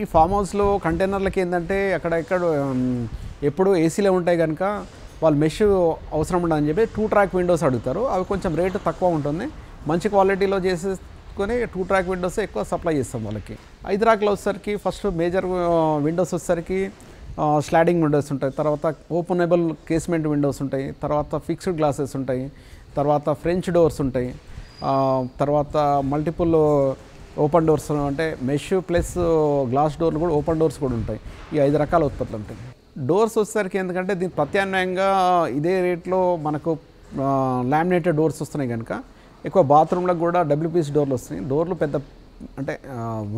ఈ ఫామ్ హౌస్లో కంటైనర్లకి ఏంటంటే అక్కడ ఎప్పుడు ఏసీలో ఉంటాయి కనుక వాళ్ళు మెష్ అవసరం ఉండదని చెప్పి 2 ట్రాక్ విండోస్ అడుగుతారు. అవి కొంచెం రేటు తక్కువ ఉంటుంది. మంచి క్వాలిటీలో చేసేసుకొని 2 ట్రాక్ విండోస్ ఎక్కువ సప్లై చేస్తాం వాళ్ళకి. 5 ట్రాక్లో వచ్చేసరికి ఫస్ట్ మేజర్ విండోస్ వచ్చేసరికి స్లాడింగ్ విండోస్ ఉంటాయి, తర్వాత ఓపెనబుల్ కేస్మెంట్ విండోస్ ఉంటాయి, తర్వాత ఫిక్స్డ్ గ్లాసెస్ ఉంటాయి, తర్వాత ఫ్రెంచ్ డోర్స్ ఉంటాయి, తర్వాత మల్టిపుల్ ఓపెన్ డోర్స్ అంటే మెష్ ప్లస్ గ్లాస్ డోర్లు కూడా ఓపెన్ డోర్స్ కూడా ఉంటాయి. ఈ 5 రకాల ఉత్పత్తులు ఉంటాయి. డోర్స్ వచ్చేసరికి ఎందుకంటే దీని ప్రత్యామ్నాయంగా ఇదే రేట్లో మనకు లామినేటెడ్ డోర్స్ వస్తున్నాయి కనుక ఎక్కువ బాత్రూమ్లకు కూడా డబ్ల్యూపీసీ డోర్లు వస్తున్నాయి. డోర్లు పెద్ద అంటే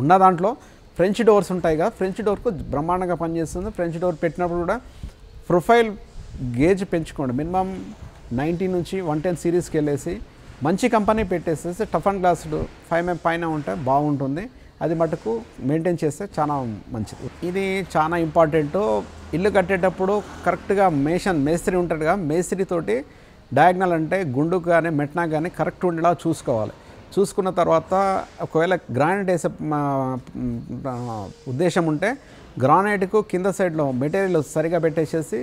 ఉన్న దాంట్లో ఫ్రెంచ్ డోర్స్ ఉంటాయి కదా, ఫ్రెంచ్ డోర్కు బ్రహ్మాండంగా పనిచేస్తుంది. ఫ్రెంచ్ డోర్ పెట్టినప్పుడు కూడా ప్రొఫైల్ గేజ్ పెంచుకోండి. మినిమం 90 నుంచి 110 సిరీస్కి వెళ్ళేసి మంచి కంపెనీ పెట్టేసేసి టఫ్ అండ్ గ్లాస్డ్ 5 mm పైన ఉంటే బాగుంటుంది. అది మటుకు మెయింటైన్ చేస్తే చాలా మంచిది. ఇది చాలా ఇంపార్టెంట్. ఇల్లు కట్టేటప్పుడు కరెక్ట్గా మేస్త్రి ఉంటాడుగా, మేస్త్రితోటి డయాగ్నల్ అంటే గుండుకు కానీ మెట్నా కానీ కరెక్ట్ ఉండేలా చూసుకోవాలి. చూసుకున్న తర్వాత ఒకవేళ గ్రానైట్ వేసే ఉద్దేశం ఉంటే గ్రానైట్కు కింద సైడ్లో మెటీరియల్ సరిగా పెట్టేసేసి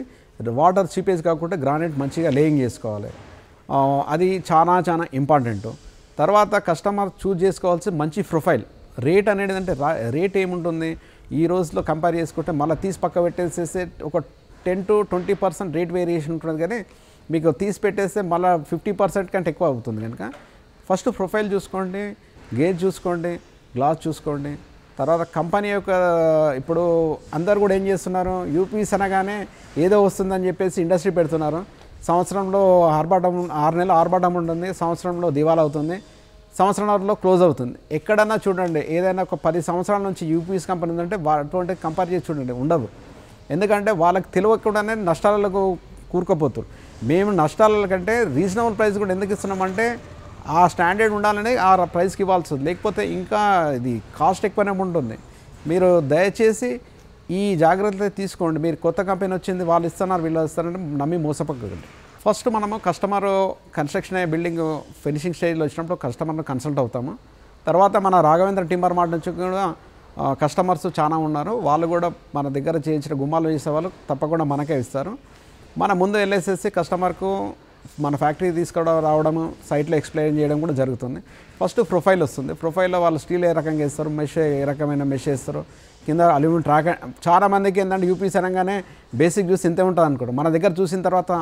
వాటర్ చీపేజ్ కాకుండా గ్రానైట్ మంచిగా లేయింగ్ చేసుకోవాలి. అది చాలా ఇంపార్టెంట్. తర్వాత కస్టమర్ చూజ్ చేసుకోవాల్సి మంచి ప్రొఫైల్. రేట్ అనేది అంటే రేట్ ఏముంటుంది ఈ రోజులో కంపేర్ చేసుకుంటే మళ్ళీ తీసి పక్క పెట్టేసేస్తే ఒక 10 to 20% రేట్ వేరియేషన్ ఉంటుంది, కానీ మీకు తీసి పెట్టేస్తే మళ్ళీ 50% కంటే ఎక్కువ అవుతుంది. కనుక ఫస్ట్ ప్రొఫైల్ చూసుకోండి, గేజ్ చూసుకోండి, గ్లాస్ చూసుకోండి. తర్వాత కంపెనీ యొక్క ఇప్పుడు అందరు కూడా ఏం చేస్తున్నారు, యూపీఎస్ అనగానే ఏదో వస్తుందని చెప్పేసి ఇండస్ట్రీ పెడుతున్నారు. సంవత్సరంలో 6 నెలలు ఆర్భాటం ఉంటుంది, సంవత్సరంలో దివాలా అవుతుంది, సంవత్సరంలో క్లోజ్ అవుతుంది. ఎక్కడన్నా చూడండి, ఏదైనా ఒక 10 సంవత్సరాల నుంచి యూపీఎస్ కంపెనీ ఉందంటే అటువంటి కంపేర్ చేసి చూడండి, ఉండదు. ఎందుకంటే వాళ్ళకి తెలియకుండానే నష్టాలకు కూరుకుపోతారు. మేము నష్టాల కంటే రీజనబుల్ ప్రైస్ కూడా ఎందుకు ఇస్తున్నామంటే ఆ స్టాండర్డ్ ఉండాలని ఆ ప్రైస్కి ఇవ్వాల్సి ఉంది, లేకపోతే ఇంకా ఇది కాస్ట్ ఎక్కువనే ఉంటుంది. మీరు దయచేసి ఈ జాగ్రత్త తీసుకోండి. మీరు కొత్త కంపెనీ వచ్చింది, వాళ్ళు ఇస్తున్నారు, వీళ్ళు ఇస్తారంటే నమ్మి మోసపోకండి. ఫస్ట్ మనము కస్టమర్ కన్స్ట్రక్షన్ అయ్యే బిల్డింగ్ ఫినిషింగ్ స్టేజ్లో వచ్చినప్పుడు కస్టమర్ని కన్సల్ట్ అవుతాము. తర్వాత మన రాఘవేంద్ర టింబర్ మార్ట్ నుంచి కూడా కస్టమర్స్ చాలా ఉన్నారు. వాళ్ళు కూడా మన దగ్గర చేయించిన గుమ్మాలు చేసే వాళ్ళు తప్పకుండా మనకే ఇస్తారు. మన ముందు వెళ్ళేసేసి కస్టమర్కు మన ఫ్యాక్టరీ తీసుకురావడం రావడము, సైట్లో ఎక్స్ప్లెయిన్ చేయడం కూడా జరుగుతుంది. ఫస్ట్ ప్రొఫైల్ వస్తుంది. ప్రొఫైల్లో వాళ్ళు స్టీల్ ఏ రకంగా వేస్తారు, మెష్ ఏ రకమైన మెష్ వేస్తారు, కింద అల్యూమినియం ట్రాక్. చాలామందికి ఏంటంటే యూపీఎస్ అనగానే బేసిక్ చూసి ఇంతే ఉంటుంది అనుకోండి. మన దగ్గర చూసిన తర్వాత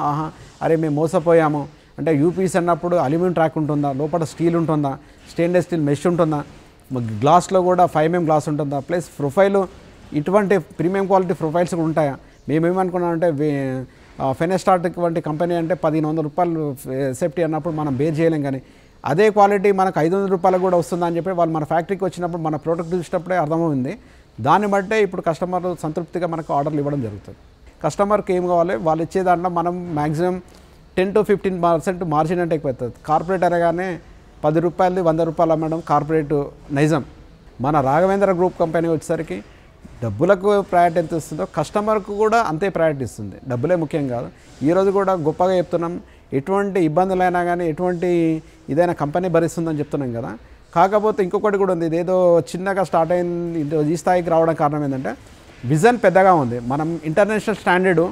అరే మేము మోసపోయాము అంటే యూపీఎస్ అన్నప్పుడు అల్యూమినియం ట్రాక్ ఉంటుందా, లోపల స్టీల్ ఉంటుందా, స్టెయిన్లెస్ స్టీల్ మెష్ ఉంటుందా, గ్లాస్లో కూడా 5 mm గ్లాస్ ఉంటుందా, ప్లస్ ప్రొఫైల్ ఇటువంటి ప్రీమియం క్వాలిటీ ప్రొఫైల్స్ కూడా ఉంటాయా. మేమేమనుకున్నామంటే ఫెనెస్టార్ట్ వంటి కంపెనీ అంటే 1500 రూపాయలు సేఫ్టీ అన్నప్పుడు మనం బేర్ చేయలేం, కానీ అదే క్వాలిటీ మనకు 500 రూపాయలు కూడా వస్తుందని చెప్పి వాళ్ళు మన ఫ్యాక్టరీకి వచ్చినప్పుడు మన ప్రోడక్ట్ చూసినప్పుడే అర్థమైంది. దాన్ని బట్టే ఇప్పుడు కస్టమర్ సంతృప్తిగా మనకు ఆర్డర్లు ఇవ్వడం జరుగుతుంది. కస్టమర్కి ఏం కావాలి, వాళ్ళు ఇచ్చే దాంట్లో మనం మ్యాక్సిమం 10 to 15% మార్జిన్ అంటే ఎక్కువ అవుతుంది. కార్పొరేట్ అనగానే 10 రూపాయలు 100 రూపాయలు అమ్మడం కార్పొరేట్ నైజం. మన రాఘవేంద్ర గ్రూప్ కంపెనీ వచ్చేసరికి డబ్బులకు ప్రయారిటీ ఎంత ఇస్తుందో కస్టమర్కు కూడా అంతే ప్రయారిటీ ఇస్తుంది. డబ్బులే ముఖ్యం కాదు. ఈరోజు కూడా గొప్పగా చెప్తున్నాం, ఎటువంటి ఇబ్బందులైనా కానీ ఎటువంటి ఇదైనా కంపెనీ భరిస్తుందని చెప్తున్నాం కదా. కాకపోతే ఇంకొకటి కూడా ఉంది, ఇదేదో చిన్నగా స్టార్ట్ అయింది ఈ స్థాయికి రావడం కారణం ఏంటంటే విజన్ పెద్దగా ఉంది. మనం ఇంటర్నేషనల్ స్టాండర్డు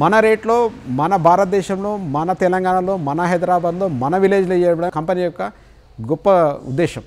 మన రేట్లో మన భారతదేశంలో మన తెలంగాణలో మన హైదరాబాద్లో మన విలేజ్లో చేయడం కంపెనీ యొక్క గొప్ప ఉద్దేశం.